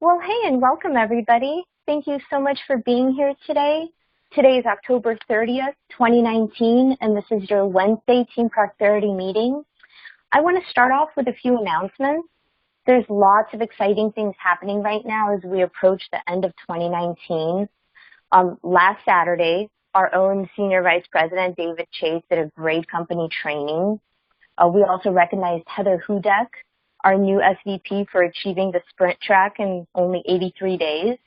Well, hey, and welcome everybody. Thank you so much for being here today. Today is October 30th, 2019, and this is your Wednesday Team Prosperity meeting. I want to start off with a few announcements. There's lots of exciting things happening right now as we approach the end of 2019. Last Saturday, our own Senior Vice President, David Chase, did a great company training. We also recognized Heather Hudek, our new SVP, for achieving the sprint track in only 83 days.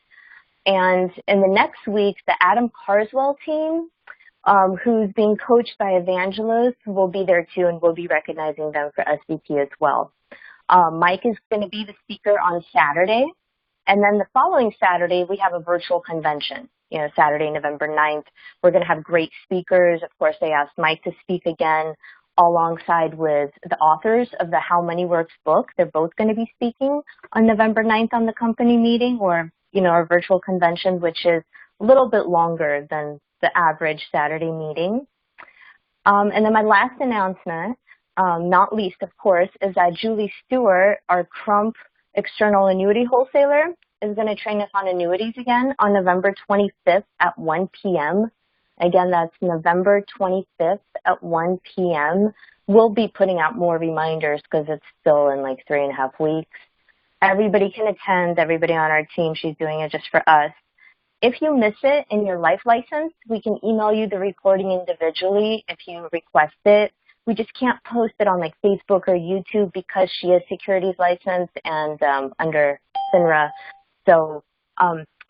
And in the next week, the Adam Carswell team, who's being coached by Evangelos, will be there too, and we'll be recognizing them for SVP as well. Mike is going to be the speaker on Saturday. And then the following Saturday, we have a virtual convention. Saturday, November 9th, we're going to have great speakers. Of course, they asked Mike to speak again, alongside with the authors of the How Money Works book. They're both going to be speaking on November 9th on the company meeting, or, our virtual convention, which is a little bit longer than the average Saturday meeting. And then my last announcement, not least, of course, is that Julie Stewart, our Crump external annuity wholesaler, is going to train us on annuities again on November 25th at 1 p.m. Again, that's November 25th at 1 p.m. We'll be putting out more reminders because it's still in like 3.5 weeks. Everybody can attend, everybody on our team. She's doing it just for us. If you miss it in your life license, we can email you the recording individually if you request it. We just can't post it on like Facebook or YouTube because she is securities licensed and under FINRA. So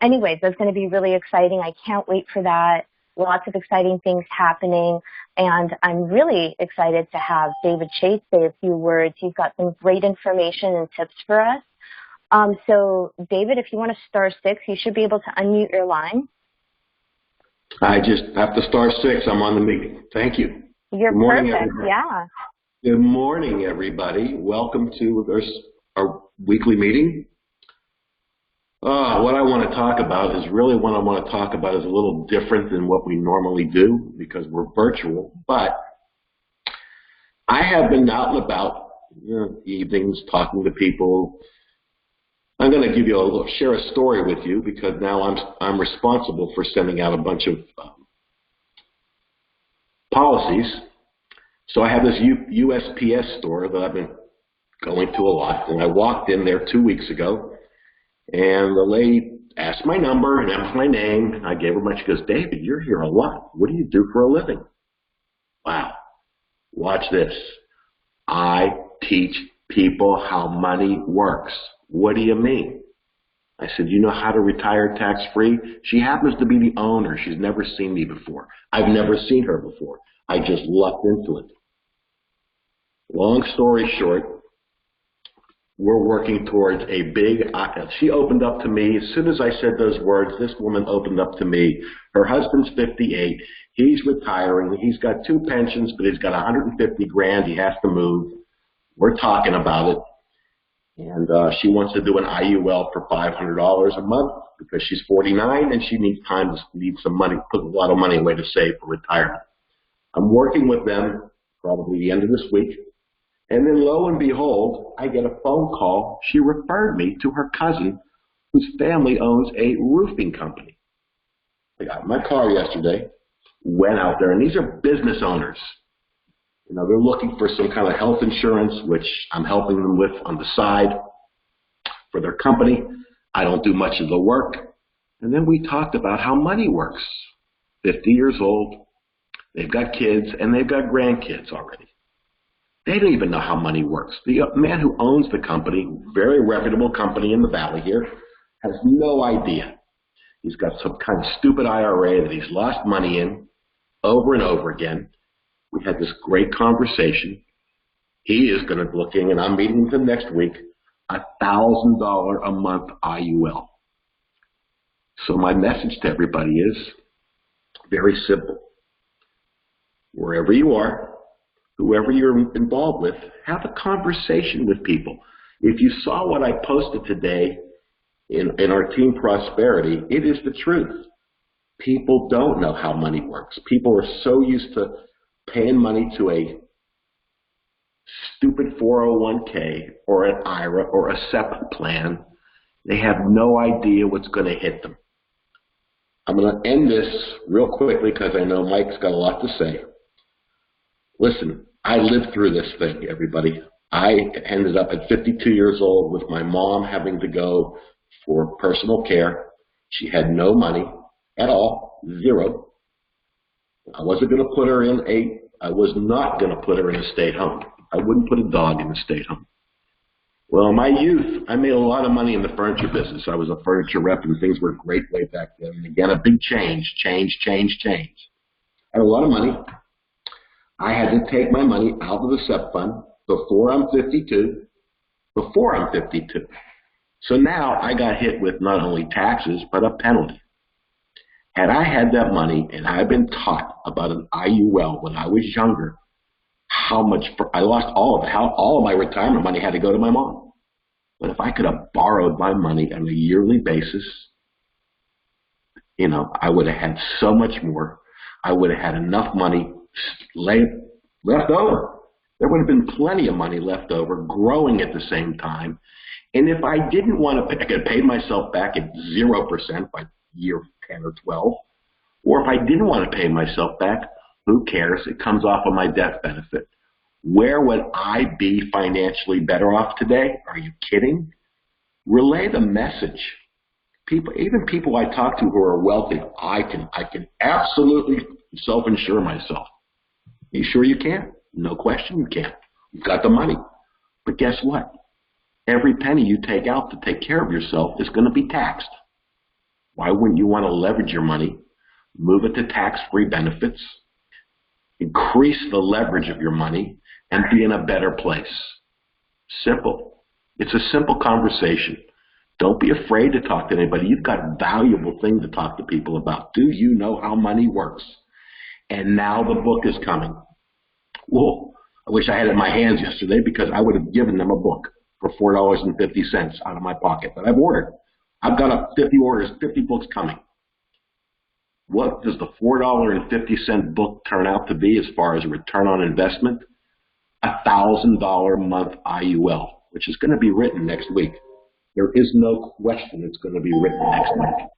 anyways, that's going to be really exciting. I can't wait for that. Lots of exciting things happening, and I'm really excited to have David Chase say a few words. He's got some great information and tips for us. So, David, if you want to star 6, you should be able to unmute your line. I just have to star 6. I'm on the meeting. Thank you. You're perfect. Everybody. Yeah. Good morning, everybody. Welcome to our weekly meeting. What I want to talk about is really what I want to talk about is a little different than what we normally do because we're virtual. But I have been out and about evenings talking to people. I'm going to give you share a story with you because now I'm responsible for sending out a bunch of policies. So I have this USPS store that I've been going to a lot, and I walked in there 2 weeks ago. And the lady asked my number and asked my name, and I gave her she goes, David, you're here a lot. What do you do for a living? Wow. Watch this. I teach people how money works. What do you mean? I said, you know how to retire tax-free? She happens to be the owner. She's never seen me before. I've never seen her before. I just lucked into it. Long story short, we're working towards a big, she opened up to me. As soon as I said those words, this woman opened up to me. Her husband's 58. He's retiring. He's got 2 pensions, but he's got 150 grand. He has to move. We're talking about it. And she wants to do an IUL for $500 a month because she's 49 and she needs some money, put a lot of money away to save for retirement. I'm working with them probably the end of this week. And then lo and behold, I get a phone call. She referred me to her cousin whose family owns a roofing company. I got in my car yesterday, went out there, and these are business owners. They're looking for some kind of health insurance, which I'm helping them with on the side for their company. I don't do much of the work. And then we talked about how money works. 50 years old, they've got kids, and they've got grandkids already. They don't even know how money works. The man who owns the company, very reputable company in the valley here, has no idea. He's got some kind of stupid IRA that he's lost money in over and over again. We had this great conversation. He is going to be looking, and I'm meeting with him next week, $1,000 a month IUL. So my message to everybody is very simple. Wherever you are, whoever you're involved with, have a conversation with people. If you saw what I posted today in our Team Prosperity, it is the truth. People don't know how money works. People are so used to paying money to a stupid 401k or an IRA or a SEP plan They have no idea what's going to hit them. I'm going to end this real quickly because I know Mike's got a lot to say. Listen, I lived through this thing, everybody. I ended up at 52 years old with my mom having to go for personal care. She had no money at all, zero. I wasn't going to put her in I was not going to put her in a state home. I wouldn't put a dog in a state home. Well, in my youth, I made a lot of money in the furniture business. I was a furniture rep and things were great way back then. And again, a big change. I had a lot of money. I had to take my money out of the SEP fund before I'm 52. So now I got hit with not only taxes, but a penalty. Had I had that money and I'd been taught about an IUL when I was younger, I lost all of it, how all of my retirement money had to go to my mom. But if I could have borrowed my money on a yearly basis, I would have had so much more. I would have had enough money left over. There would have been plenty of money left over, growing at the same time. And if I didn't want to, I could have paid myself back at 0% by year 10 or 12. Or if I didn't want to pay myself back, who cares? It comes off of my death benefit. Where would I be financially better off today? Are you kidding? Relay the message. Even people I talk to who are wealthy, I can absolutely self-insure myself. You sure you can? No question you can. You've got the money. But guess what? Every penny you take out to take care of yourself is going to be taxed. Why wouldn't you want to leverage your money, move it to tax-free benefits, increase the leverage of your money, and be in a better place? Simple. It's a simple conversation. Don't be afraid to talk to anybody. You've got valuable things to talk to people about. Do you know how money works? And now the book is coming. Whoa, I wish I had it in my hands yesterday because I would have given them a book for $4.50 out of my pocket. But I've ordered. I've got 50 orders, 50 books coming. What does the $4.50 book turn out to be as far as a return on investment? $1,000 a month IUL, which is going to be written next week. There is no question it's going to be written next week.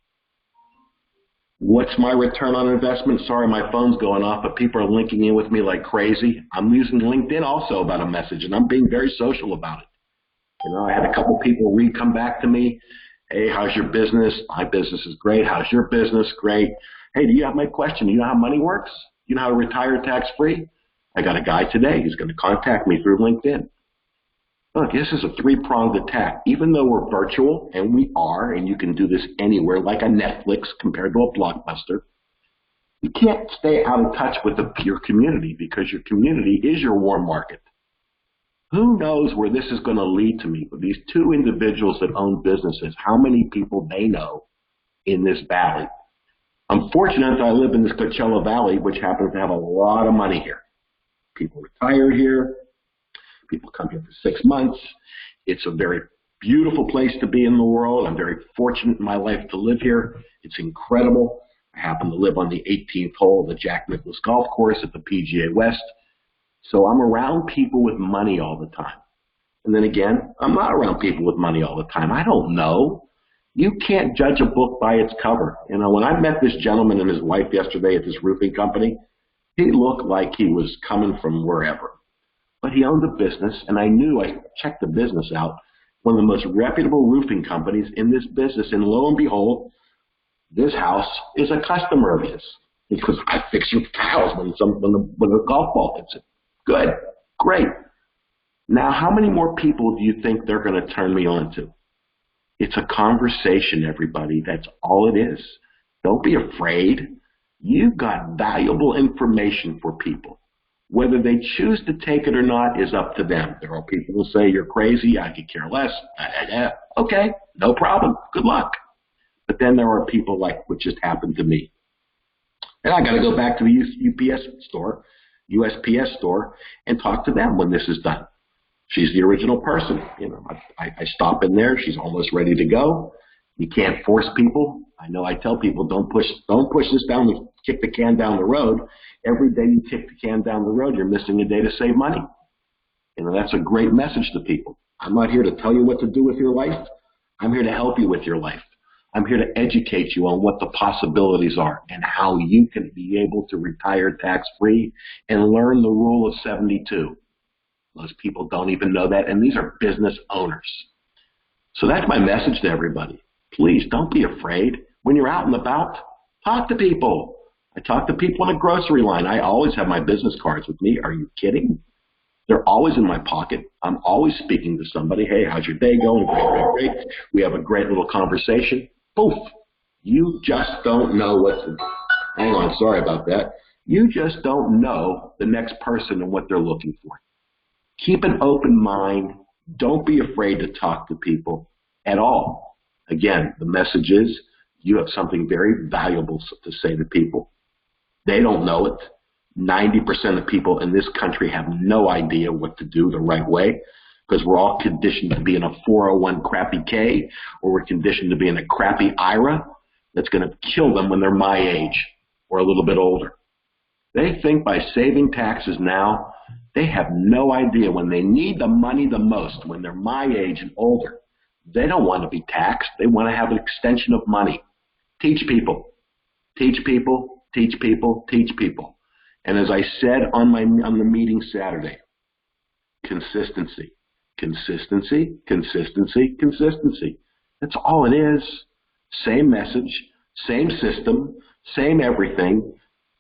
What's my return on investment? Sorry, my phone's going off, but people are linking in with me like crazy. I'm using LinkedIn also about a message, and I'm being very social about it. I had a couple people come back to me. Hey, how's your business? My business is great. How's your business? Great. Hey, do you have my question? Do you know how money works? Do you know how to retire tax-free? I got a guy today. He's going to contact me through LinkedIn. Look, this is a three-pronged attack. Even though we're virtual, and we are, and you can do this anywhere, like a Netflix compared to a Blockbuster, you can't stay out of touch with your community because your community is your warm market. Who knows where this is going to lead to me? With these two individuals that own businesses, how many people they know in this valley. I'm fortunate that I live in this Coachella Valley, which happens to have a lot of money here. People retire here. People come here for 6 months. It's a very beautiful place to be in the world. I'm very fortunate in my life to live here. It's incredible. I happen to live on the 18th hole of the Jack Nicklaus Golf Course at the PGA West. So I'm around people with money all the time. And then again, I'm not around people with money all the time. I don't know. You can't judge a book by its cover. When I met this gentleman and his wife yesterday at this roofing company, he looked like he was coming from wherever. But he owned a business, and I checked the business out, one of the most reputable roofing companies in this business. And lo and behold, this house is a customer of his. Because I fix your tiles when the golf ball hits it. Good. Great. Now, how many more people do you think they're going to turn me on to? It's a conversation, everybody. That's all it is. Don't be afraid. You've got valuable information for people. Whether they choose to take it or not is up to them. There are people who say, you're crazy, I could care less. Okay, no problem. Good luck. But then there are people like what just happened to me. And I got to go back to the USPS store, and talk to them when this is done. She's the original person. I stop in there. She's almost ready to go. You can't force people. I tell people, don't push this down, kick the can down the road. Every day you kick the can down the road, you're missing a day to save money. That's a great message to people. I'm not here to tell you what to do with your life. I'm here to help you with your life. I'm here to educate you on what the possibilities are and how you can be able to retire tax-free and learn the rule of 72. Most people don't even know that, and these are business owners. So that's my message to everybody. Please don't be afraid. When you're out and about, talk to people. I talk to people in a grocery line. I always have my business cards with me. Are you kidding? They're always in my pocket. I'm always speaking to somebody. Hey, how's your day going? Great, great, great. We have a great little conversation. Poof. You just don't know what's in. Hang on, sorry about that. You just don't know the next person and what they're looking for. Keep an open mind. Don't be afraid to talk to people at all. Again, the message is you have something very valuable to say to people. They don't know it. 90% of people in this country have no idea what to do the right way because we're all conditioned to be in a 401 crappy K, or we're conditioned to be in a crappy IRA that's going to kill them when they're my age or a little bit older. They think by saving taxes now, they have no idea when they need the money the most, when they're my age and older. They don't want to be taxed. They want to have an extension of money. Teach people. Teach people. Teach people. Teach people. And as I said on the meeting Saturday, consistency. Consistency, consistency, consistency. That's all it is. Same message, same system, same everything.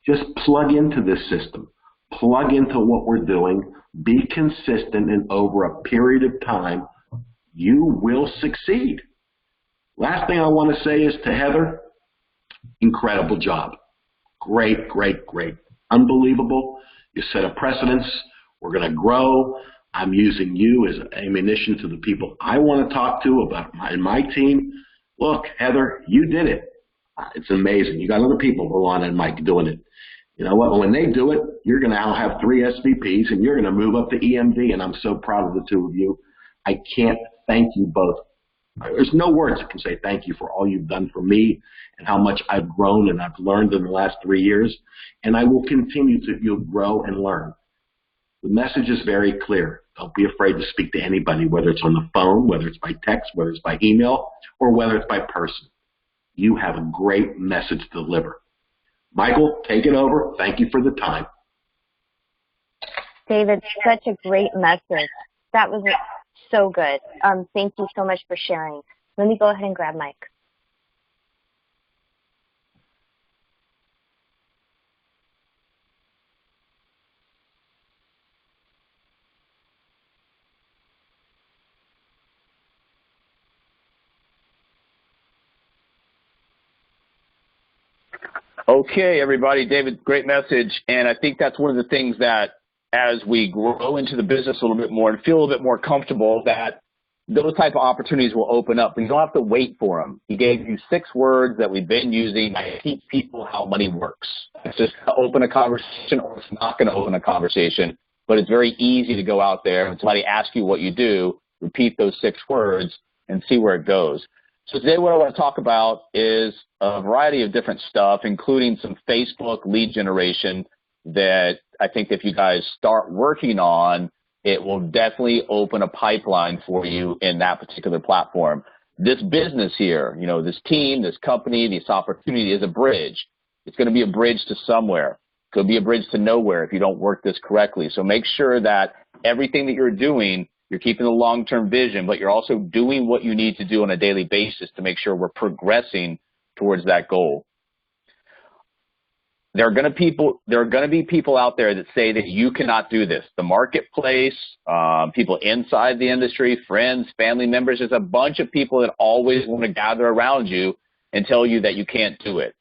Just plug into this system. Plug into what we're doing. Be consistent, and over a period of time, you will succeed. Last thing I want to say is to Heather, incredible job. Great, great, great. Unbelievable. You set a precedence. We're going to grow. I'm using you as ammunition to the people I want to talk to about my team. Look, Heather, you did it. It's amazing. You got other people, Rolanda and Mike, doing it. You know what? When they do it, you're going to now have 3 SVPs, and you're going to move up to EMD, and I'm so proud of the two of you. I can't thank you both. There's no words that can say thank you for all you've done for me and how much I've grown and I've learned in the last 3 years, and I will continue to grow and learn. The message is very clear. Don't be afraid to speak to anybody, whether it's on the phone, whether it's by text, whether it's by email, or whether it's by person. You have a great message to deliver. Michael, take it over. Thank you for the time. David, such a great message. That was so good. Thank you so much for sharing. Let me go ahead and grab Mike. Okay, everybody. David, great message. And I think that's one of the things that as we grow into the business a little bit more and feel a little bit more comfortable, that those type of opportunities will open up. You don't have to wait for them. He gave you 6 words that we've been using. I teach people how money works. It's just to open a conversation, or it's not going to open a conversation, but it's very easy to go out there and somebody asks you what you do, repeat those 6 words and see where it goes. So today what I want to talk about is a variety of different stuff, including some Facebook lead generation that I think if you guys start working on, it will definitely open a pipeline for you in that particular platform. This business here, you know, this team, this company, this opportunity is a bridge. It's going to be a bridge to somewhere. It could be a bridge to nowhere if you don't work this correctly. So make sure that everything that you're doing, you're keeping the long-term vision, but you're also doing what you need to do on a daily basis to make sure we're progressing towards that goal. There are going to be people out there that say that you cannot do this. The marketplace, people inside the industry, friends, family members, there's a bunch of people that always want to gather around you and tell you that you can't do it.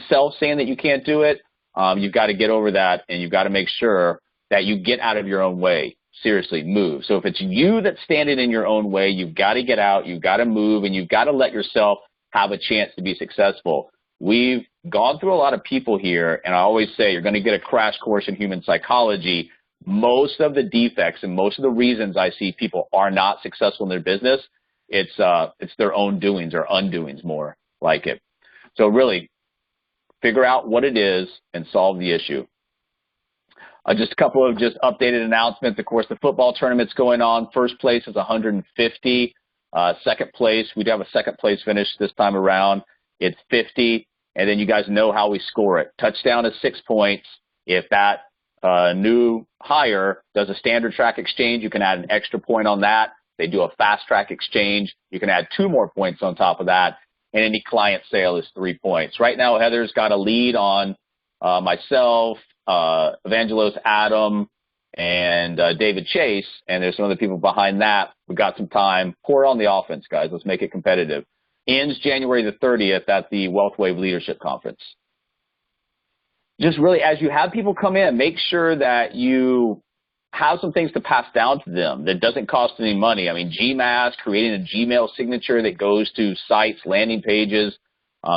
Self saying that you can't do it, you've got to get over that, and you've got to make sure that you get out of your own way. Seriously, move. So if it's you that's standing in your own way, you've got to get out, you've got to move, and you've got to let yourself have a chance to be successful. We've gone through a lot of people here, and I always say you're going to get a crash course in human psychology, most of the defects and most of the reasons I see people are not successful in their business, it's their own doings or undoings more like it. So really, figure out what it is and solve the issue. Just a couple of just updated announcements. Of course, the football tournament's going on. First place is 150. Second place, we do have a second place finish this time around. It's 50. And then you guys know how we score it. Touchdown is 6 points. If that new hire does a standard track exchange, you can add an extra point on that. They do a fast track exchange, you can add 2 more points on top of that. And any client sale is 3 points. Right now, Heather's got a lead on myself, Evangelos Adam, and David Chase, and there's some other people behind that. We've got some time. Pour on the offense, guys. Let's make it competitive. Ends January the 30th at the WealthWave Leadership Conference. Just really, as you have people come in, make sure that you have some things to pass down to them that doesn't cost any money. I mean, GMass, creating a Gmail signature that goes to sites, landing pages,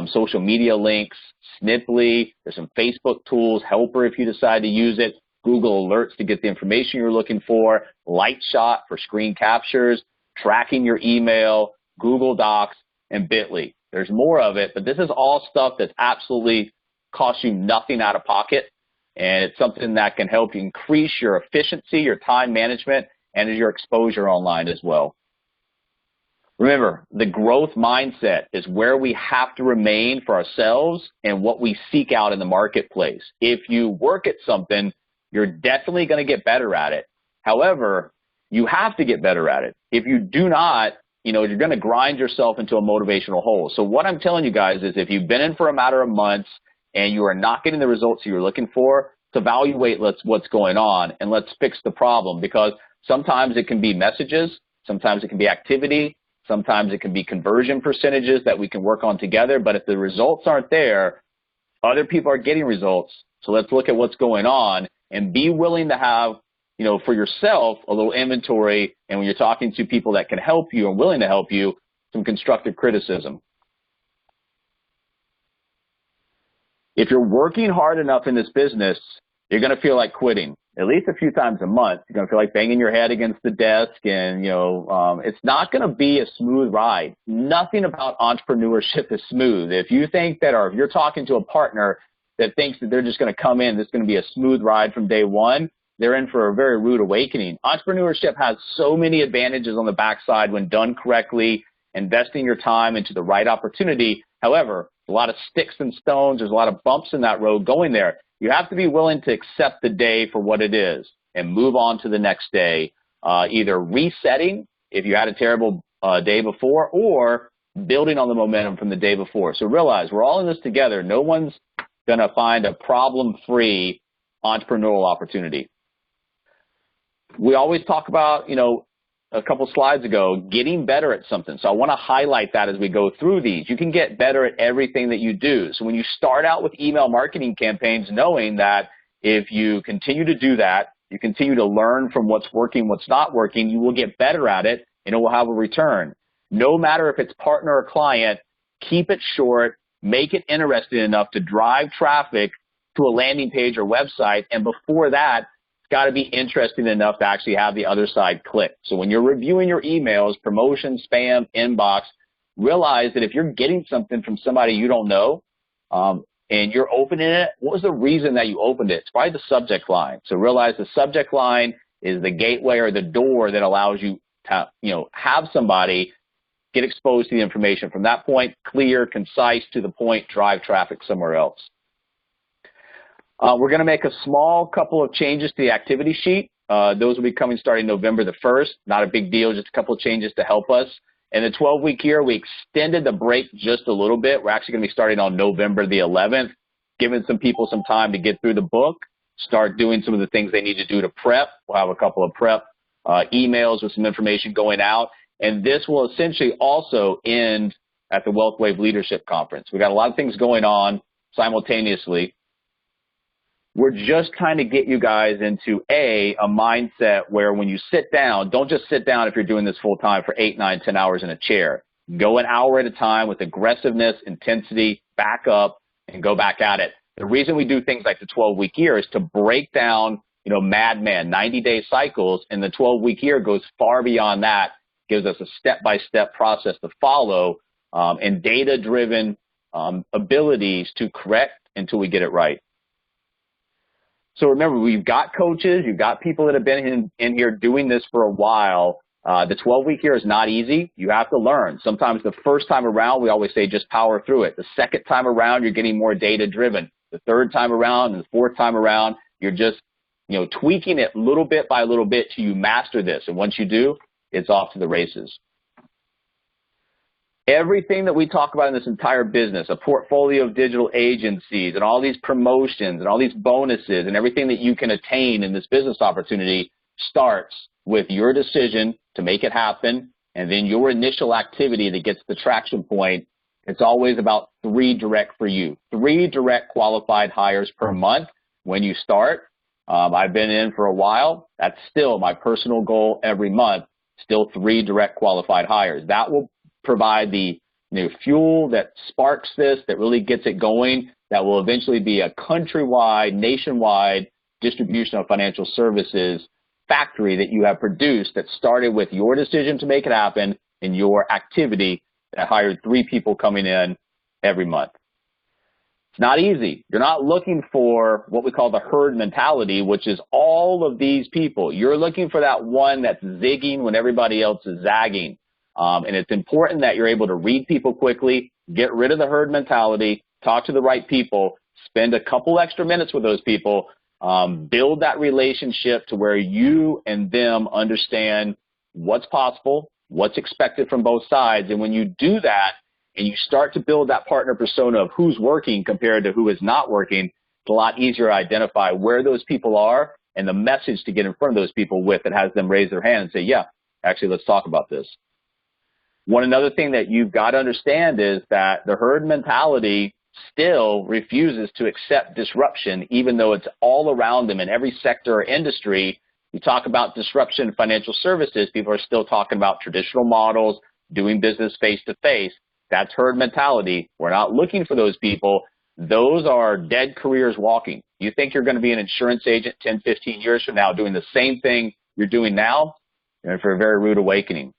social media links, Sniply, there's some Facebook tools, Helper if you decide to use it, Google Alerts to get the information you're looking for, Lightshot for screen captures, tracking your email, Google Docs, and Bitly. There's more of it, but this is all stuff that's absolutely costs you nothing out of pocket, and it's something that can help you increase your efficiency, your time management, and your exposure online as well. Remember, the growth mindset is where we have to remain for ourselves and what we seek out in the marketplace. If you work at something, you're definitely going to get better at it. However, you have to get better at it. If you do not, you're going to grind yourself into a motivational hole. So what I'm telling you guys is if you've been in for a matter of months and you are not getting the results you're looking for, to evaluate what's going on and let's fix the problem, because sometimes it can be messages, sometimes it can be activity, sometimes it can be conversion percentages that we can work on together. But if the results aren't there, other people are getting results. So let's look at what's going on and be willing to have, for yourself, a little inventory. And when you're talking to people that can help you and willing to help you, some constructive criticism. If you're working hard enough in this business, you're going to feel like quitting at least a few times a month. You're going to feel like banging your head against the desk, and, it's not going to be a smooth ride. Nothing about entrepreneurship is smooth. If you think that, or if you're talking to a partner that thinks that they're just going to come in, this is going to be a smooth ride from day one, they're in for a very rude awakening. Entrepreneurship has so many advantages on the backside when done correctly, investing your time into the right opportunity. However, a lot of sticks and stones, there's a lot of bumps in that road going there. You have to be willing to accept the day for what it is and move on to the next day, either resetting if you had a terrible day before, or building on the momentum from the day before. So realize we're all in this together. No one's going to find a problem-free entrepreneurial opportunity. We always talk about, a couple slides ago, getting better at something. So I want to highlight that as we go through these. You can get better at everything that you do. So when you start out with email marketing campaigns, knowing that if you continue to do that, you continue to learn from what's working, what's not working, you will get better at it, and it will have a return. No matter if it's partner or client, keep it short, make it interesting enough to drive traffic to a landing page or website, and before that, it's got to be interesting enough to actually have the other side click. So when you're reviewing your emails, promotion, spam, inbox, realize that if you're getting something from somebody you don't know and you're opening it, what was the reason that you opened it? It's probably the subject line. So realize the subject line is the gateway or the door that allows you to, have somebody get exposed to the information. From that point, clear, concise, to the point, drive traffic somewhere else. We're going to make a small couple of changes to the activity sheet. Those will be coming starting November the 1st. Not a big deal, just a couple of changes to help us. In the 12-week year, we extended the break just a little bit. We're actually going to be starting on November the 11th, giving some people some time to get through the book, start doing some of the things they need to do to prep. We'll have a couple of prep emails with some information going out. And this will essentially also end at the WealthWave Leadership Conference. We've got a lot of things going on simultaneously. We're just trying to get you guys into a mindset where when you sit down, don't just sit down if you're doing this full time for 8, 9, 10 hours in a chair. Go an hour at a time with aggressiveness, intensity, back up, and go back at it. The reason we do things like the 12-week year is to break down madman, 90-day cycles, and the 12-week year goes far beyond that, gives us a step-by-step process to follow and data-driven abilities to correct until we get it right. So remember, we've got coaches, you've got people that have been in here doing this for a while. The 12-week year is not easy. You have to learn. Sometimes the first time around, we always say just power through it. The second time around, you're getting more data-driven. The third time around and the fourth time around, you're just tweaking it little bit by little bit till you master this. And once you do, it's off to the races. Everything that we talk about in this entire business, a portfolio of digital agencies and all these promotions and all these bonuses and everything that you can attain in this business opportunity starts with your decision to make it happen and then your initial activity that gets the traction point. It's always about 3 direct for you, 3 direct qualified hires per month when you start. I've been in for a while. That's still my personal goal every month, still 3 direct qualified hires. That will provide the fuel that sparks this, that really gets it going, that will eventually be a countrywide, nationwide distribution of financial services factory that you have produced that started with your decision to make it happen and your activity that hired 3 people coming in every month. It's not easy. You're not looking for what we call the herd mentality, which is all of these people. You're looking for that one that's zigging when everybody else is zagging. And it's important that you're able to read people quickly, get rid of the herd mentality, talk to the right people, spend a couple extra minutes with those people, build that relationship to where you and them understand what's possible, what's expected from both sides. And when you do that and you start to build that partner persona of who's working compared to who is not working, it's a lot easier to identify where those people are and the message to get in front of those people with that has them raise their hand and say, yeah, actually, let's talk about this. One another thing that you've got to understand is that the herd mentality still refuses to accept disruption, even though it's all around them in every sector or industry. You talk about disruption in financial services, people are still talking about traditional models, doing business face-to-face. That's herd mentality. We're not looking for those people. Those are dead careers walking. You think you're going to be an insurance agent 10, 15 years from now doing the same thing you're doing now? You're in for a very rude awakening.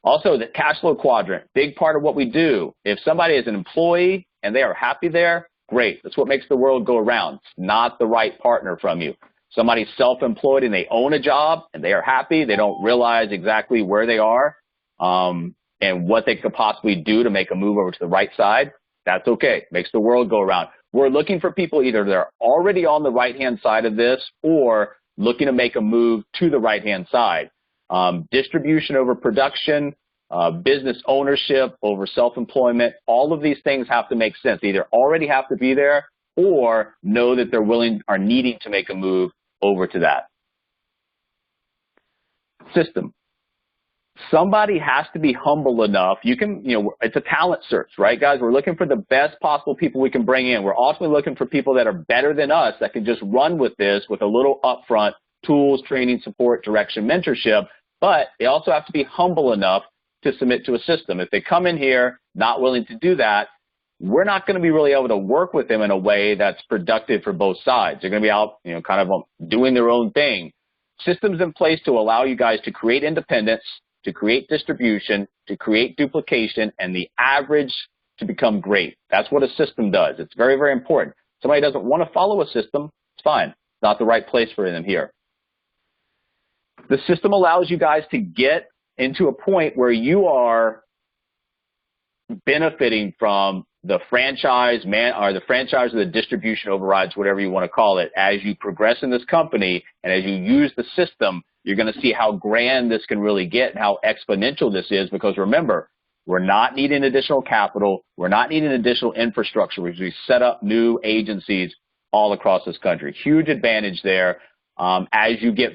Also, the cash flow quadrant, big part of what we do. If somebody is an employee and they are happy there, great. That's what makes the world go around. It's not the right partner from you. Somebody's self-employed and they own a job and they are happy. They don't realize exactly where they are and what they could possibly do to make a move over to the right side. That's okay. Makes the world go around. We're looking for people either they're already on the right-hand side of this or looking to make a move to the right-hand side. Distribution over production, business ownership over self-employment, all of these things have to make sense. They either already have to be there or know that they're willing or needing to make a move over to that. System. Somebody has to be humble enough. It's a talent search, right, guys? We're looking for the best possible people we can bring in. We're ultimately looking for people that are better than us that can just run with this with a little upfront tools, training, support, direction, mentorship. But they also have to be humble enough to submit to a system. If they come in here not willing to do that, we're not going to be really able to work with them in a way that's productive for both sides. They're going to be out, kind of doing their own thing. Systems in place to allow you guys to create independence, to create distribution, to create duplication, and the average to become great. That's what a system does. It's very, very important. Somebody doesn't want to follow a system, it's fine. It's not the right place for them here. The system allows you guys to get into a point where you are benefiting from the franchise or the distribution overrides, whatever you want to call it. As you progress in this company and as you use the system, you're going to see how grand this can really get and how exponential this is, because remember, we're not needing additional capital. We're not needing additional infrastructure because we set up new agencies all across this country. Huge advantage there. As you get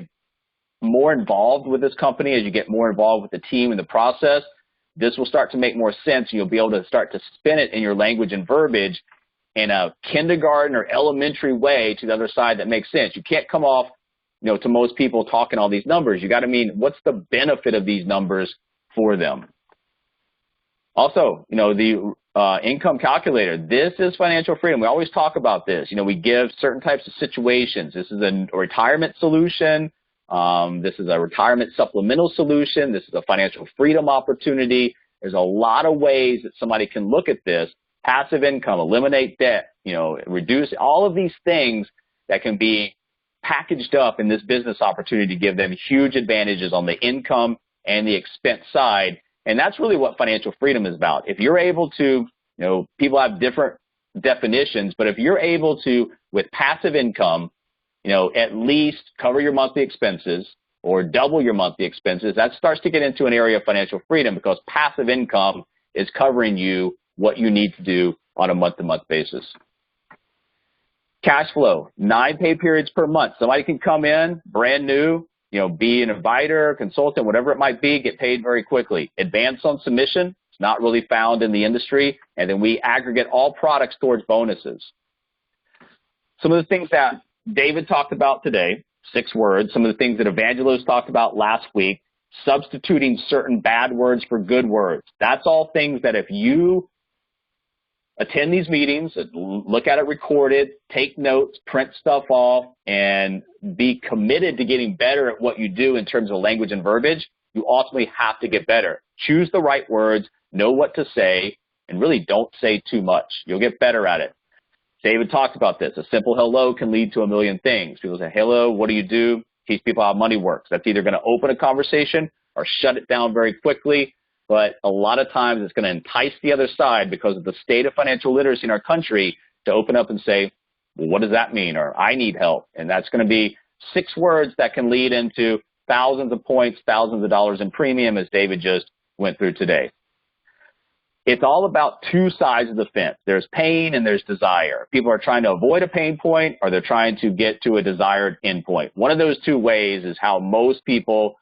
more involved with this company, as you get more involved with the team and the process, this will start to make more sense. You'll be able to start to spin it in your language and verbiage in a kindergarten or elementary way to the other side that makes sense. You can't come off, to most people talking all these numbers. You got to mean, what's the benefit of these numbers for them? Also, the income calculator. This is financial freedom. We always talk about this. We give certain types of situations. This is a retirement solution. This is a retirement supplemental solution. This is a financial freedom opportunity. There's a lot of ways that somebody can look at this. Passive income, eliminate debt, reduce all of these things that can be packaged up in this business opportunity to give them huge advantages on the income and the expense side. And that's really what financial freedom is about. If you're able to, people have different definitions, but if you're able to, with passive income, at least cover your monthly expenses or double your monthly expenses, that starts to get into an area of financial freedom, because passive income is covering you what you need to do on a month-to-month basis. Cash flow, 9 pay periods per month. Somebody can come in brand new, be an advisor, consultant, whatever it might be, get paid very quickly. Advance on submission, it's not really found in the industry. And then we aggregate all products towards bonuses. Some of the things that David talked about today, 6 words. Some of the things that Evangelos talked about last week, substituting certain bad words for good words. That's all things that if you attend these meetings, look at it recorded, take notes, print stuff off, and be committed to getting better at what you do in terms of language and verbiage, you ultimately have to get better. Choose the right words, know what to say, and really don't say too much. You'll get better at it. David talked about this. A simple hello can lead to a million things. People say, hello, what do you do? Teach people how money works. That's either going to open a conversation or shut it down very quickly. But a lot of times it's going to entice the other side, because of the state of financial literacy in our country, to open up and say, well, what does that mean? Or I need help. And that's going to be 6 words that can lead into thousands of points, thousands of dollars in premium, as David just went through today. It's all about 2 sides of the fence. There's pain and there's desire. People are trying to avoid a pain point, or they're trying to get to a desired endpoint. One of those 2 ways is how most people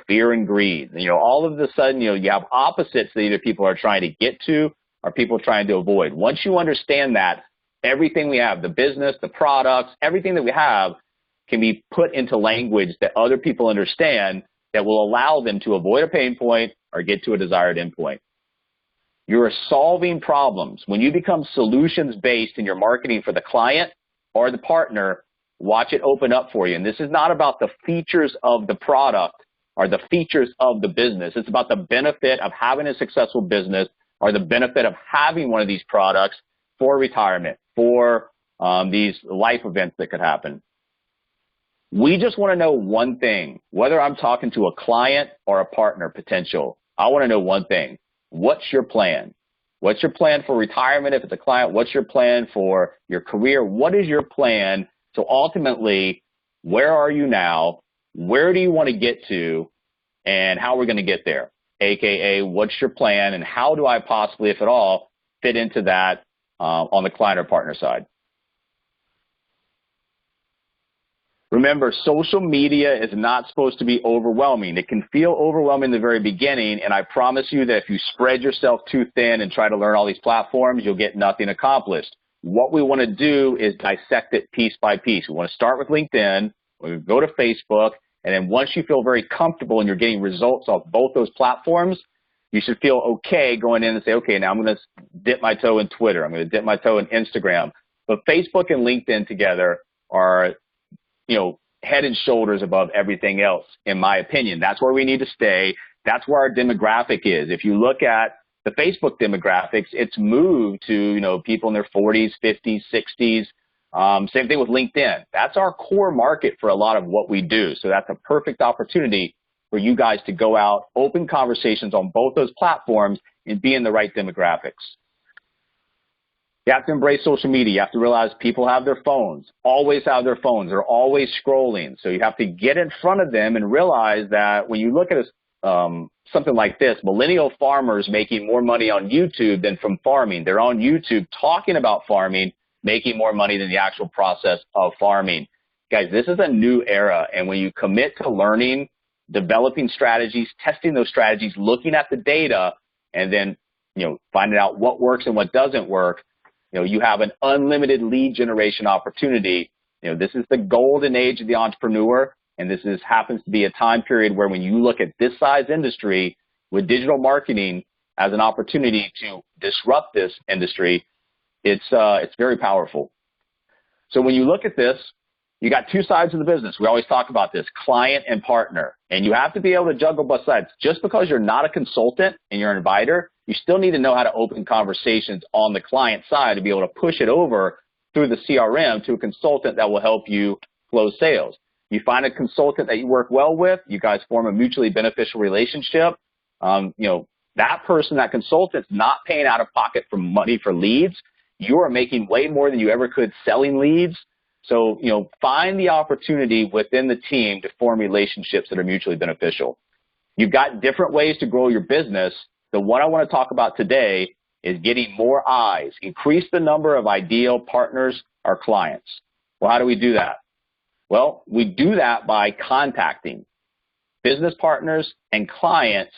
fear and greed. All of a sudden, you have opposites that either people are trying to get to or people trying to avoid. Once you understand that, everything we have, the business, the products, everything that we have can be put into language that other people understand, that will allow them to avoid a pain point or get to a desired endpoint. You're solving problems. When you become solutions-based in your marketing for the client or the partner, watch it open up for you. And this is not about the features of the product or the features of the business. It's about the benefit of having a successful business, or the benefit of having one of these products for retirement, for these life events that could happen. We just want to know one thing, whether I'm talking to a client or a partner potential. I want to know one thing. What's your plan? What's your plan for retirement if it's a client? What's your plan for your career? What is your plan? So ultimately, where are you now? Where do you want to get to? And how are we going to get there? AKA, what's your plan, and how do I possibly, if at all, fit into that on the client or partner side? Remember, social media is not supposed to be overwhelming. It can feel overwhelming in the very beginning, and I promise you that if you spread yourself too thin and try to learn all these platforms, you'll get nothing accomplished. What we want to do is dissect it piece by piece. We want to start with LinkedIn, we go to Facebook, and then once you feel very comfortable and you're getting results off both those platforms, you should feel okay going in and say, okay, now I'm going to dip my toe in Twitter. I'm going to dip my toe in Instagram. But Facebook and LinkedIn together are, head and shoulders above everything else, in my opinion. That's where we need to stay. That's where our demographic is. If you look at the Facebook demographics, it's moved to, people in their 40s, 50s, 60s. Same thing with LinkedIn. That's our core market for a lot of what we do. So that's a perfect opportunity for you guys to go out, open conversations on both those platforms, and be in the right demographics. You have to embrace social media. You have to realize people have their phones, always have their phones. They're always scrolling. So you have to get in front of them and realize that when you look at something like this, millennial farmers making more money on YouTube than from farming. They're on YouTube talking about farming, making more money than the actual process of farming. Guys, this is a new era. And when you commit to learning, developing strategies, testing those strategies, looking at the data, and then, finding out what works and what doesn't work, you have an unlimited lead generation opportunity. This is the golden age of the entrepreneur, and this happens to be a time period where when you look at this size industry with digital marketing as an opportunity to disrupt this industry, it's very powerful. So when you look at this, you got two sides of the business. We always talk about this, client and partner. And you have to be able to juggle both sides. Just because you're not a consultant and you're an inviter, you still need to know how to open conversations on the client side to be able to push it over through the CRM to a consultant that will help you close sales. You find a consultant that you work well with, you guys form a mutually beneficial relationship. That person, that consultant's not paying out of pocket for money for leads. You are making way more than you ever could selling leads. So, find the opportunity within the team to form relationships that are mutually beneficial. You've got different ways to grow your business. The one I want to talk about today is getting more eyes, increase the number of ideal partners or clients. Well, how do we do that? Well, we do that by contacting business partners and clients,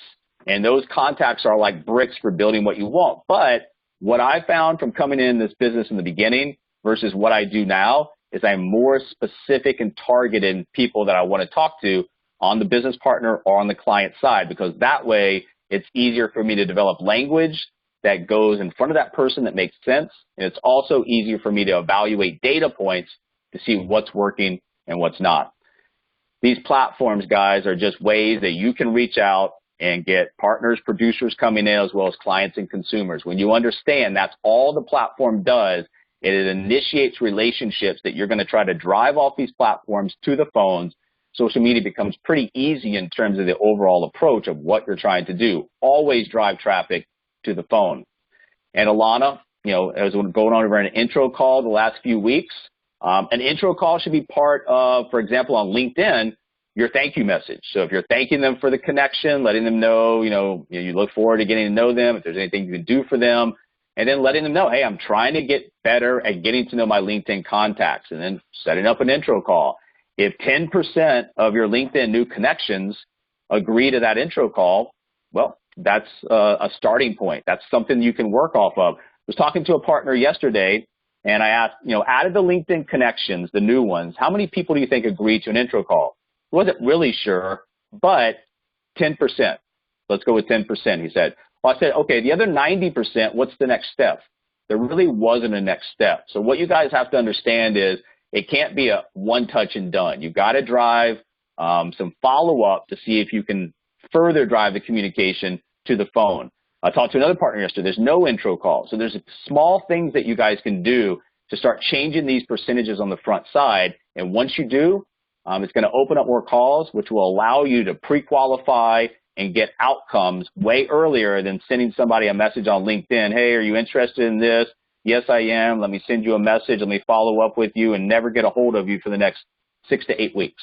and those contacts are like bricks for building what you want. But what I found from coming in this business in the beginning versus what I do now is I'm more specific and targeted in people that I want to talk to on the business partner or on the client side, because that way it's easier for me to develop language that goes in front of that person that makes sense. And it's also easier for me to evaluate data points to see what's working and what's not. These platforms, guys, are just ways that you can reach out and get partners, producers coming in, as well as clients and consumers. When you understand that's all the platform does, it initiates relationships that you're going to try to drive off these platforms to the phones. Social media becomes pretty easy in terms of the overall approach of what you're trying to do. Always drive traffic to the phone. And Alana, as we're going on over an intro call the last few weeks, an intro call should be part of, for example, on LinkedIn, your thank you message. So if you're thanking them for the connection, letting them know, you look forward to getting to know them, if there's anything you can do for them, and then letting them know, hey, I'm trying to get better at getting to know my LinkedIn contacts, and then setting up an intro call. If 10% of your LinkedIn new connections agree to that intro call, well, that's a starting point. That's something you can work off of. I was talking to a partner yesterday, and I asked, out of the LinkedIn connections, the new ones, how many people do you think agree to an intro call? I wasn't really sure, but 10%. Let's go with 10%, he said. Well, I said, okay, the other 90%, what's the next step? There really wasn't a next step. So what you guys have to understand is it can't be a one touch and done. You've got to drive some follow-up to see if you can further drive the communication to the phone. I talked to another partner yesterday. There's no intro call. So there's small things that you guys can do to start changing these percentages on the front side. And once you do, it's going to open up more calls, which will allow you to pre-qualify and get outcomes way earlier than sending somebody a message on LinkedIn. Hey, are you interested in this? Yes, I am. Let me send you a message. Let me follow up with you, and never get a hold of you for the next 6 to 8 weeks.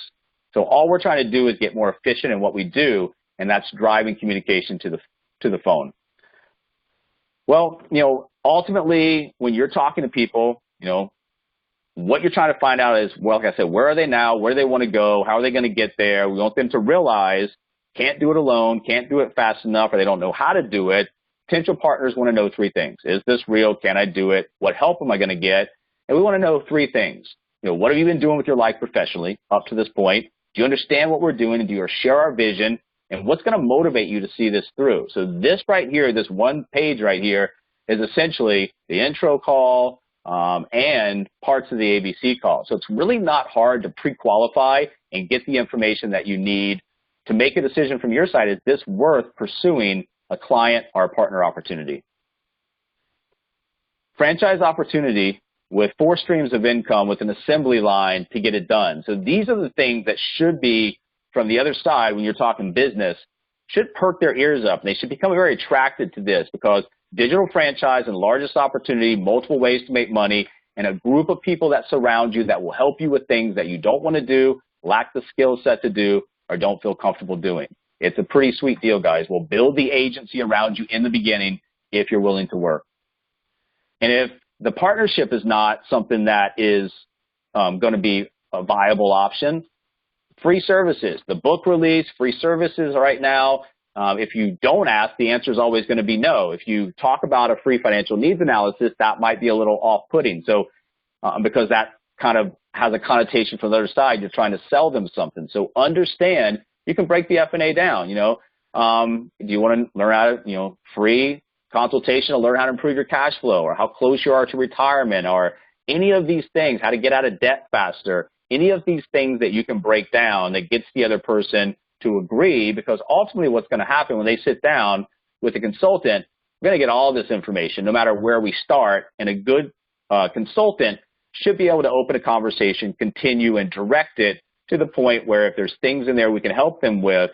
So all we're trying to do is get more efficient in what we do, and that's driving communication to the phone. Well, ultimately, when you're talking to people, what you're trying to find out is, well, like I said, where are they now? Where do they want to go? How are they going to get there? We want them to realize can't do it alone, can't do it fast enough, or they don't know how to do it. Potential partners want to know 3 things. Is this real? Can I do it? What help am I going to get? And we want to know 3 things. What have you been doing with your life professionally up to this point? Do you understand what we're doing? And do you share our vision? And what's going to motivate you to see this through? So this right here, this one page right here, is essentially the intro call and parts of the ABC call. So it's really not hard to pre-qualify and get the information that you need to make a decision from your side. Is this worth pursuing a client or a partner opportunity? Franchise opportunity with 4 streams of income with an assembly line to get it done. So these are the things that should be, from the other side, when you're talking business, should perk their ears up. They should become very attracted to this, because digital franchise and largest opportunity, multiple ways to make money, and a group of people that surround you that will help you with things that you don't want to do, lack the skill set to do, or don't feel comfortable doing. It's a pretty sweet deal, guys. We'll build the agency around you in the beginning if you're willing to work. And if the partnership is not something that is going to be a viable option, free services. The book release, free services right now. If you don't ask, the answer is always going to be no. If you talk about a free financial needs analysis, that might be a little off-putting. So because that kind of has a connotation from the other side, you're trying to sell them something. So understand, you can break the F&A down. Do you want to learn how to, free consultation to learn how to improve your cash flow, or how close you are to retirement, or any of these things, how to get out of debt faster, any of these things that you can break down that gets the other person to agree, because ultimately what's going to happen when they sit down with a consultant, we're going to get all this information no matter where we start, and a good consultant should be able to open a conversation, continue, and direct it to the point where if there's things in there we can help them with,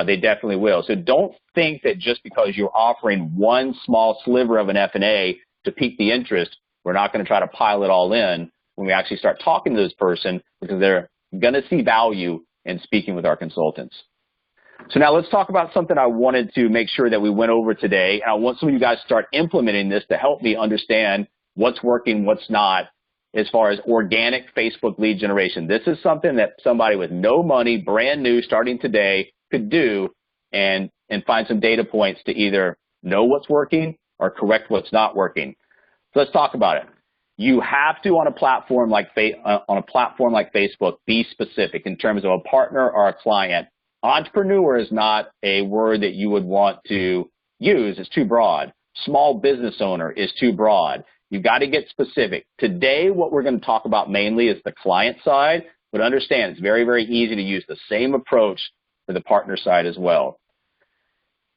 they definitely will. So don't think that just because you're offering one small sliver of an F&A to pique the interest, we're not going to try to pile it all in when we actually start talking to this person, because they're going to see value in speaking with our consultants. So now let's talk about something I wanted to make sure that we went over today. And I want some of you guys to start implementing this to help me understand what's working, what's not, as far as organic Facebook lead generation. This is something that somebody with no money, brand new, starting today, could do and find some data points to either know what's working or correct what's not working. So let's talk about it. You have to, on a platform like Facebook, be specific in terms of a partner or a client. Entrepreneur is not a word that you would want to use. It's too broad. Small business owner is too broad. You've got to get specific. Today, what we're going to talk about mainly is the client side, but understand it's very, very easy to use the same approach for the partner side as well.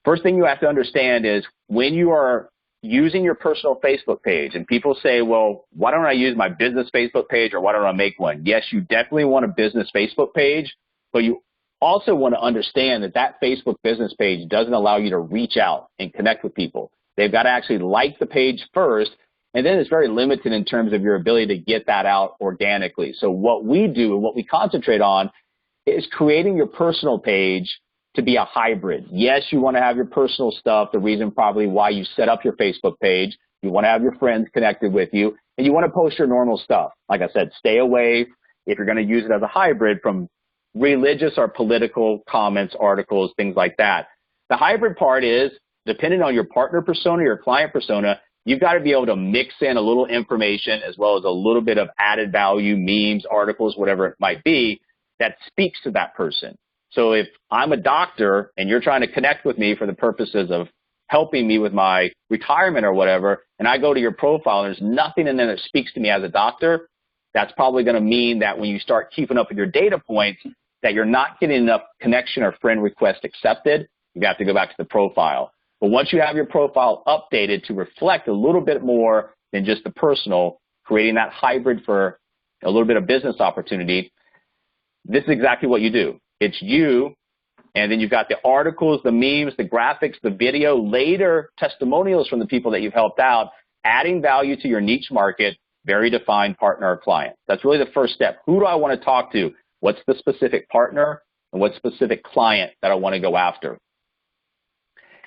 First thing you have to understand is when you are using your personal Facebook page, and people say, well, why don't I use my business Facebook page, or why don't I make one? Yes, you definitely want a business Facebook page, but you also want to understand that that Facebook business page doesn't allow you to reach out and connect with people. They've got to actually like the page first, and then it's very limited in terms of your ability to get that out organically. So what we do and what we concentrate on is creating your personal page to be a hybrid. Yes, you want to have your personal stuff, the reason probably why you set up your Facebook page. You want to have your friends connected with you, and you want to post your normal stuff. Like I said, stay away, if you're going to use it as a hybrid, from religious or political comments, articles, things like that. The hybrid part is, depending on your partner persona, your client persona, you've got to be able to mix in a little information as well as a little bit of added value, memes, articles, whatever it might be, that speaks to that person. So if I'm a doctor and you're trying to connect with me for the purposes of helping me with my retirement or whatever, and I go to your profile and there's nothing in there that speaks to me as a doctor, that's probably going to mean that when you start keeping up with your data points, that you're not getting enough connection or friend request accepted. You have to go back to the profile. But once you have your profile updated to reflect a little bit more than just the personal, creating that hybrid for a little bit of business opportunity, this is exactly what you do. It's you, and then you've got the articles, the memes, the graphics, the video, later testimonials from the people that you've helped out, adding value to your niche market, very defined partner or client. That's really the first step. Who do I want to talk to? What's the specific partner and what specific client that I want to go after?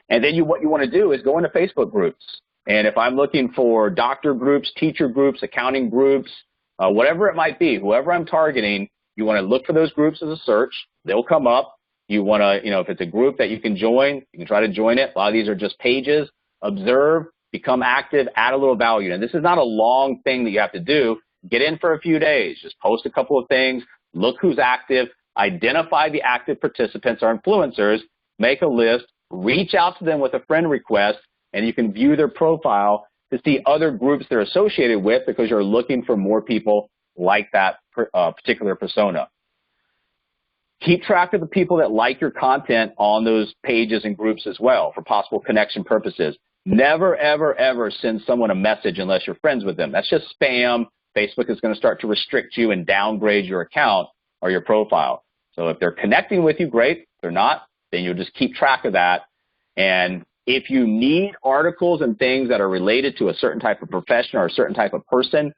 And then what you want to do is go into Facebook groups. And if I'm looking for doctor groups, teacher groups, accounting groups, whatever it might be, whoever I'm targeting, you want to look for those groups as a search. They'll come up. You want to, if it's a group that you can join, you can try to join it. A lot of these are just pages. Observe, become active, add a little value. And this is not a long thing that you have to do. Get in for a few days. Just post a couple of things. Look who's active. Identify the active participants or influencers. Make a list. Reach out to them with a friend request, and you can view their profile to see other groups they're associated with, because you're looking for more people like that particular persona. Keep track of the people that like your content on those pages and groups as well for possible connection purposes. Never, ever, ever send someone a message unless you're friends with them. That's just spam. Facebook is going to start to restrict you and downgrade your account or your profile. So if they're connecting with you, great. If they're not, then you'll just keep track of that. And if you need articles and things that are related to a certain type of profession or a certain type of person,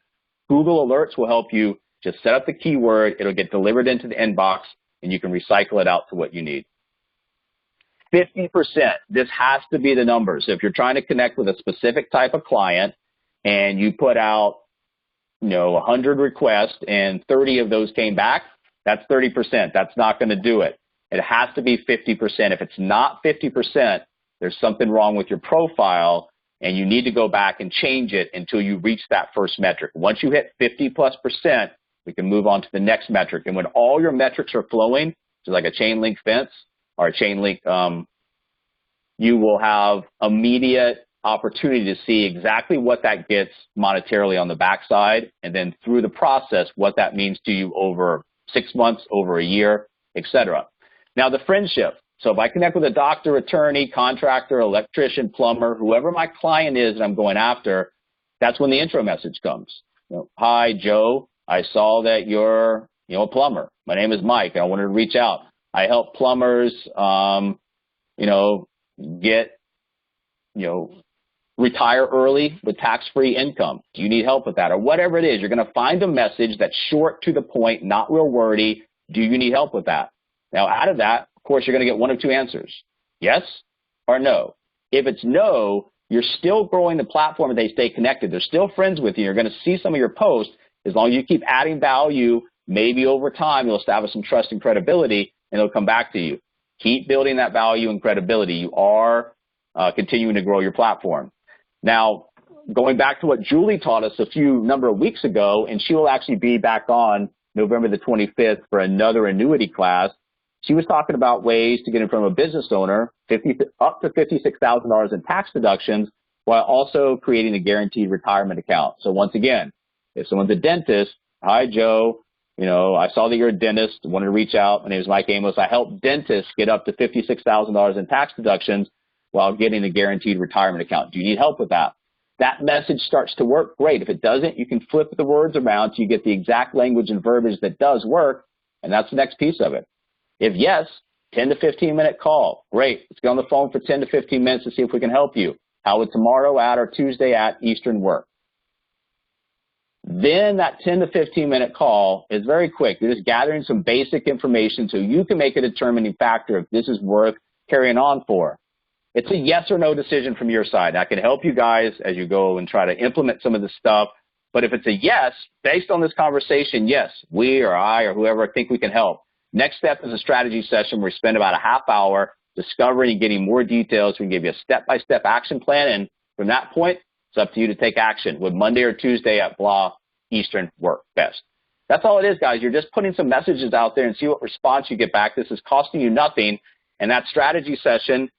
Google Alerts will help you. Just set up the keyword. It'll get delivered into the inbox, and you can recycle it out to what you need. 50%. This has to be the number. So if you're trying to connect with a specific type of client and you put out 100 requests and 30 of those came back, that's 30%. That's not going to do it. It has to be 50%. If it's not 50%, there's something wrong with your profile, and you need to go back and change it until you reach that first metric. Once you hit 50+%, we can move on to the next metric. And when all your metrics are flowing, which is like a chain link fence or a chain link you will have immediate opportunity to see exactly what that gets monetarily on the backside, and then through the process, what that means to you over 6 months, over a year, etc. Now, the friendship. So if I connect with a doctor, attorney, contractor, electrician, plumber, whoever my client is that I'm going after, that's when the intro message comes. Hi, Joe. I saw that you're, a plumber. My name is Mike, and I wanted to reach out. I help plumbers, get, retire early with tax-free income. Do you need help with that? Or whatever it is, you're going to find a message that's short to the point, not real wordy. Do you need help with that? Now, out of that, of course, you're going to get one of two answers, yes or no. If it's no, you're still growing the platform and they stay connected. They're still friends with you. You're going to see some of your posts. As long as you keep adding value, maybe over time you'll establish some trust and credibility, and they'll come back to you. Keep building that value and credibility. You are continuing to grow your platform. Now, going back to what Julie taught us a number of weeks ago, and she will actually be back on November the 25th for another annuity class. She was talking about ways to get in front of a business owner, up to $56,000 in tax deductions, while also creating a guaranteed retirement account. So once again, if someone's a dentist, hi, Joe, I saw that you're a dentist, wanted to reach out. My name is Mike Amos. I help dentists get up to $56,000 in tax deductions while getting a guaranteed retirement account. Do you need help with that? That message starts to work, great. If it doesn't, you can flip the words around so you get the exact language and verbiage that does work, and that's the next piece of it. If yes, 10 to 15-minute call. Great. Let's get on the phone for 10 to 15 minutes to see if we can help you. How would tomorrow at or Tuesday at Eastern work? Then that 10 to 15-minute call is very quick. You're just gathering some basic information so you can make a determining factor if this is worth carrying on for. It's a yes or no decision from your side. I can help you guys as you go and try to implement some of this stuff. But if it's a yes, based on this conversation, yes, we or I or whoever think we can help. Next step is a strategy session where we spend about a half hour discovering and getting more details. We can give you a step-by-step action plan, and from that point, it's up to you to take action. Would Monday or Tuesday at blah Eastern work best? That's all it is, guys. You're just putting some messages out there and see what response you get back. This is costing you nothing, and that strategy session,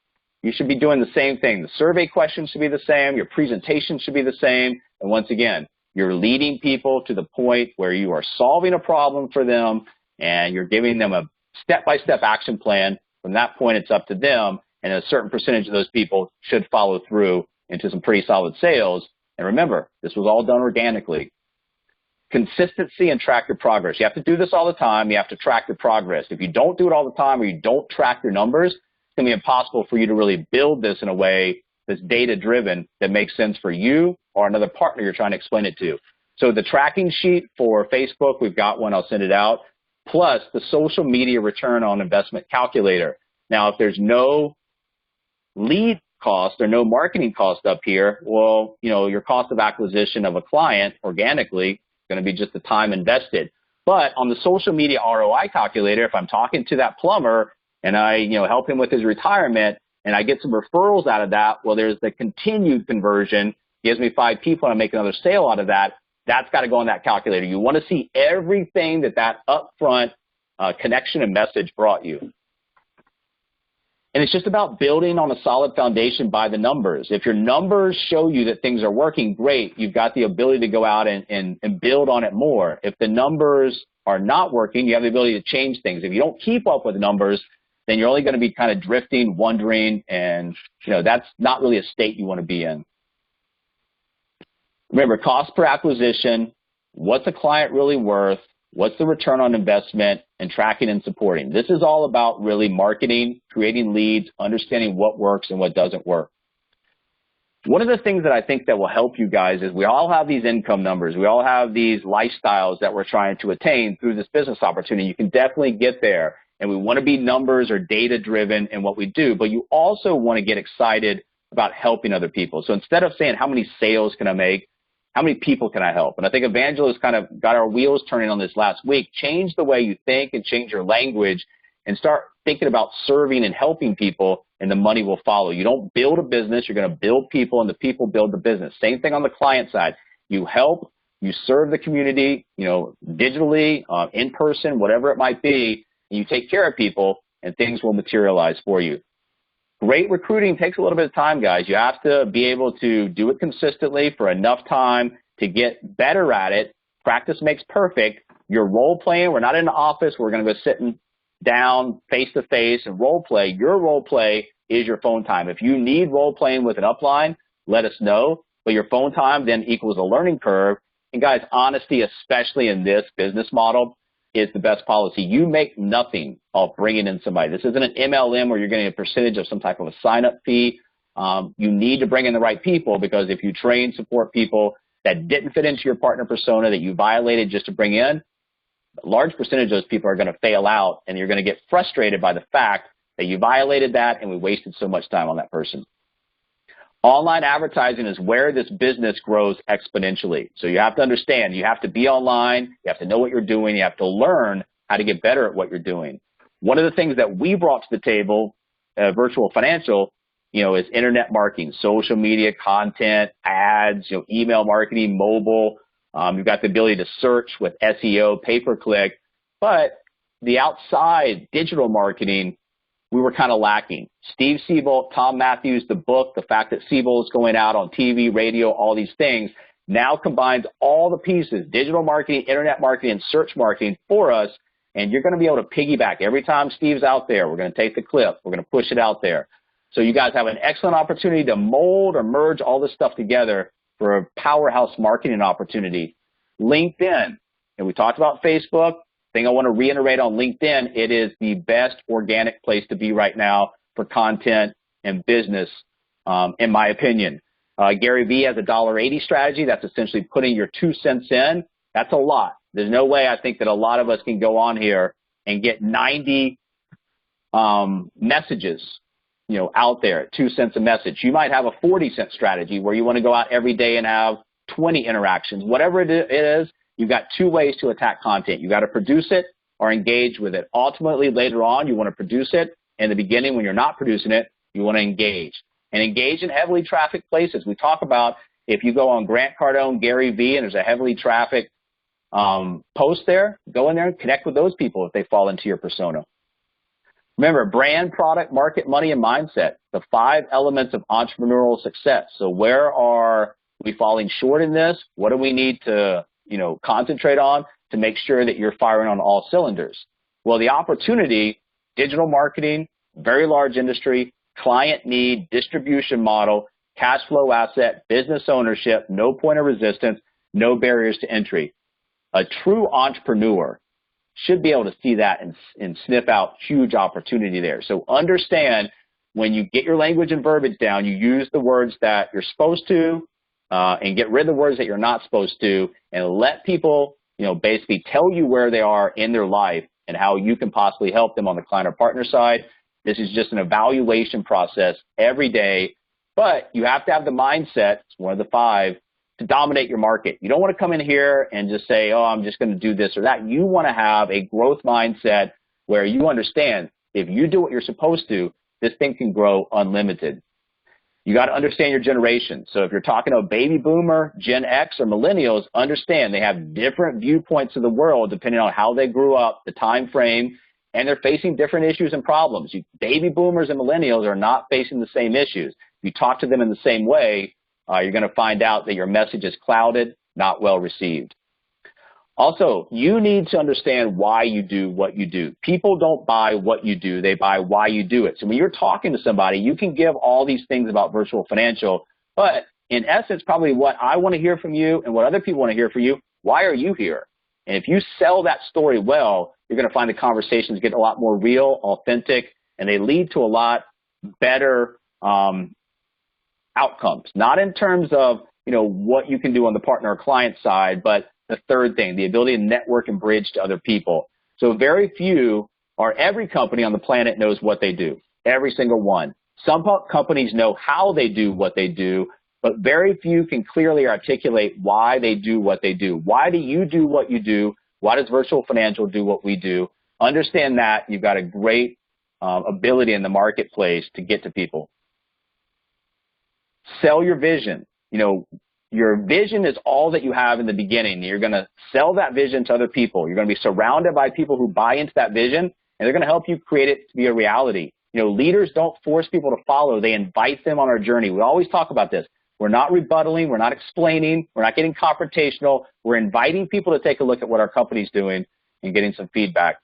you should be doing the same thing. The survey questions should be the same. Your presentation should be the same, and once again, you're leading people to the point where you are solving a problem for them, and you're giving them a step-by-step action plan. From that point, it's up to them, and a certain percentage of those people should follow through into some pretty solid sales. And remember, this was all done organically. Consistency and track your progress. You have to do this all the time. You have to track your progress. If you don't do it all the time or you don't track your numbers, it's going to be impossible for you to really build this in a way that's data-driven that makes sense for you or another partner you're trying to explain it to. So the tracking sheet for Facebook, we've got one. I'll send it out. Plus the social media return on investment calculator. Now, if there's no lead cost or no marketing cost up here, well, your cost of acquisition of a client organically is going to be just the time invested. But on the social media ROI calculator, if I'm talking to that plumber and I, help him with his retirement and I get some referrals out of that, well, there's the continued conversion, gives me 5 people and I make another sale out of that. That's got to go on that calculator. You want to see everything that upfront connection and message brought you. And it's just about building on a solid foundation by the numbers. If your numbers show you that things are working, great. You've got the ability to go out and build on it more. If the numbers are not working, you have the ability to change things. If you don't keep up with the numbers, then you're only going to be kind of drifting, wondering, and that's not really a state you want to be in. Remember, cost per acquisition, what's a client really worth, what's the return on investment, and tracking and supporting. This is all about really marketing, creating leads, understanding what works and what doesn't work. One of the things that I think that will help you guys is we all have these income numbers. We all have these lifestyles that we're trying to attain through this business opportunity. You can definitely get there, and we want to be numbers or data-driven in what we do, but you also want to get excited about helping other people. So instead of saying, how many sales can I make, how many people can I help? And I think Evangelist kind of got our wheels turning on this last week. Change the way you think and change your language and start thinking about serving and helping people, and the money will follow. You don't build a business. You're going to build people, and the people build the business. Same thing on the client side. You help, you serve the community, digitally, in person, whatever it might be, and you take care of people, and things will materialize for you. Great recruiting takes a little bit of time, guys. You have to be able to do it consistently for enough time to get better at it. Practice makes perfect. Your role playing, we're not in the office. We're going to go sitting down face to face and role play. Your role play is your phone time. If you need role playing with an upline, let us know. But your phone time then equals a learning curve. And guys, honesty, especially in this business model, is the best policy. You make nothing off bringing in somebody. This isn't an MLM where you're getting a percentage of some type of a sign-up fee. You need to bring in the right people, because if you train, support people that didn't fit into your partner persona that you violated just to bring in, a large percentage of those people are going to fail out, and you're going to get frustrated by the fact that you violated that and we wasted so much time on that person. Online advertising is where this business grows exponentially. So you have to understand, you have to be online, you have to know what you're doing, you have to learn how to get better at what you're doing. One of the things that we brought to the table, Virtual Financial, is internet marketing, social media content, ads, email marketing, mobile. You've got the ability to search with SEO, pay-per-click, but the outside digital marketing, we were kind of lacking. Steve Siebold, Tom Matthews, the book, the fact that Siebold is going out on TV, radio, all these things, now combines all the pieces, digital marketing, internet marketing, and search marketing for us, and you're going to be able to piggyback. Every time Steve's out there, we're going to take the clip, we're going to push it out there. So you guys have an excellent opportunity to mold or merge all this stuff together for a powerhouse marketing opportunity. LinkedIn, and we talked about Facebook. Thing I want to reiterate on LinkedIn, it is the best organic place to be right now for content and business, in my opinion. Gary Vee has a $1.80 strategy. That's essentially putting your 2 cents in. That's a lot. There's no way I think that a lot of us can go on here and get 90 messages, out there at 2 cents a message. You might have a 40-cent strategy where you want to go out every day and have 20 interactions. Whatever it is, you've got 2 ways to attack content. You got to produce it or engage with it. Ultimately, later on, you want to produce it. In the beginning, when you're not producing it, you want to engage. And engage in heavily trafficked places. We talk about if you go on Grant Cardone, Gary Vee, and there's a heavily trafficked post there, go in there and connect with those people if they fall into your persona. Remember, brand, product, market, money, and mindset, the 5 elements of entrepreneurial success. So where are we falling short in this? What do we need to concentrate on to make sure that you're firing on all cylinders? Well, the opportunity, digital marketing, very large industry, client need, distribution model, cash flow asset, business ownership, no point of resistance, no barriers to entry. A true entrepreneur should be able to see that and sniff out huge opportunity there. So understand, when you get your language and verbiage down, you use the words that you're supposed to, and get rid of the words that you're not supposed to, and let people, basically tell you where they are in their life and how you can possibly help them on the client or partner side. This is just an evaluation process every day, but you have to have the mindset, it's one of the 5, to dominate your market. You don't want to come in here and just say, oh, I'm just going to do this or that. You want to have a growth mindset where you understand if you do what you're supposed to, this thing can grow unlimited. You got to understand your generation. So if you're talking to a baby boomer, Gen X, or millennials, understand they have different viewpoints of the world depending on how they grew up, the time frame, and they're facing different issues and problems. Baby boomers and millennials are not facing the same issues. If you talk to them in the same way, you're going to find out that your message is clouded, not well received. Also, you need to understand why you do what you do. People don't buy what you do, they buy why you do it. So when you're talking to somebody, you can give all these things about Virtual Financial, but in essence, probably what I want to hear from you and what other people want to hear from you, why are you here? And if you sell that story well, you're going to find the conversations get a lot more real, authentic, and they lead to a lot better outcomes. Not in terms of, what you can do on the partner or client side, but the third thing, the ability to network and bridge to other people. So very few or every company on the planet knows what they do, every single one. Some companies know how they do what they do, but very few can clearly articulate why they do what they do. Why do you do what you do? Why does Virtual Financial do what we do? Understand that you've got a great ability in the marketplace to get to people. Sell your vision. Your vision is all that you have in the beginning. You're going to sell that vision to other people. You're going to be surrounded by people who buy into that vision, and they're going to help you create it to be a reality. You know, leaders don't force people to follow. They invite them on our journey. We always talk about this. We're not rebuttaling. We're not explaining. We're not getting confrontational. We're inviting people to take a look at what our company's doing and getting some feedback.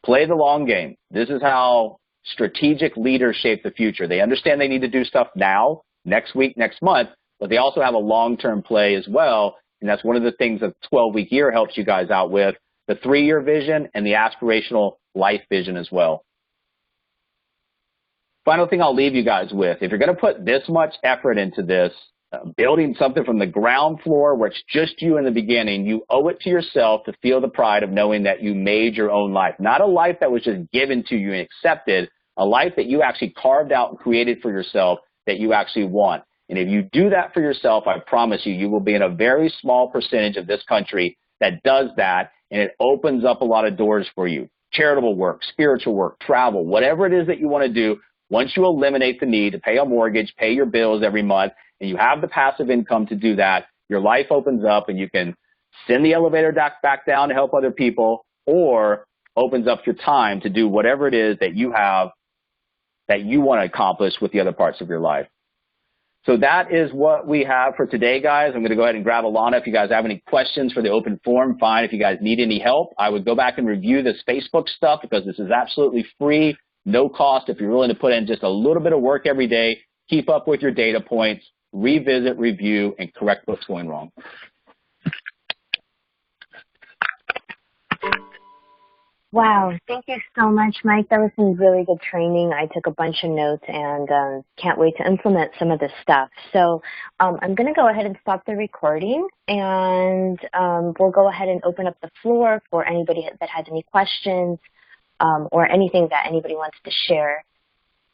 Play the long game. This is how strategic leaders shape the future. They understand they need to do stuff now, next week, next month, but they also have a long-term play as well. And that's one of the things that 12-week year helps you guys out with, the 3-year vision and the aspirational life vision as well. Final thing I'll leave you guys with, if you're going to put this much effort into this, building something from the ground floor where it's just you in the beginning, you owe it to yourself to feel the pride of knowing that you made your own life. Not a life that was just given to you and accepted, a life that you actually carved out and created for yourself that you actually want. And if you do that for yourself, I promise you, you will be in a very small percentage of this country that does that, and it opens up a lot of doors for you. Charitable work, spiritual work, travel, whatever it is that you want to do. Once you eliminate the need to pay a mortgage, pay your bills every month, and you have the passive income to do that, your life opens up and you can send the elevator back down to help other people, or opens up your time to do whatever it is that you have that you want to accomplish with the other parts of your life. So that is what we have for today, guys. I'm going to go ahead and grab Alana. If you guys have any questions for the open forum, fine. If you guys need any help, I would go back and review this Facebook stuff because this is absolutely free. No cost if you're willing to put in just a little bit of work every day, keep up with your data points, revisit, review, and correct what's going wrong. Wow, thank you so much, Mike. That was some really good training. I took a bunch of notes and can't wait to implement some of this stuff. So I'm going to go ahead and stop the recording, and we'll go ahead and open up the floor for anybody that has any questions or anything that anybody wants to share.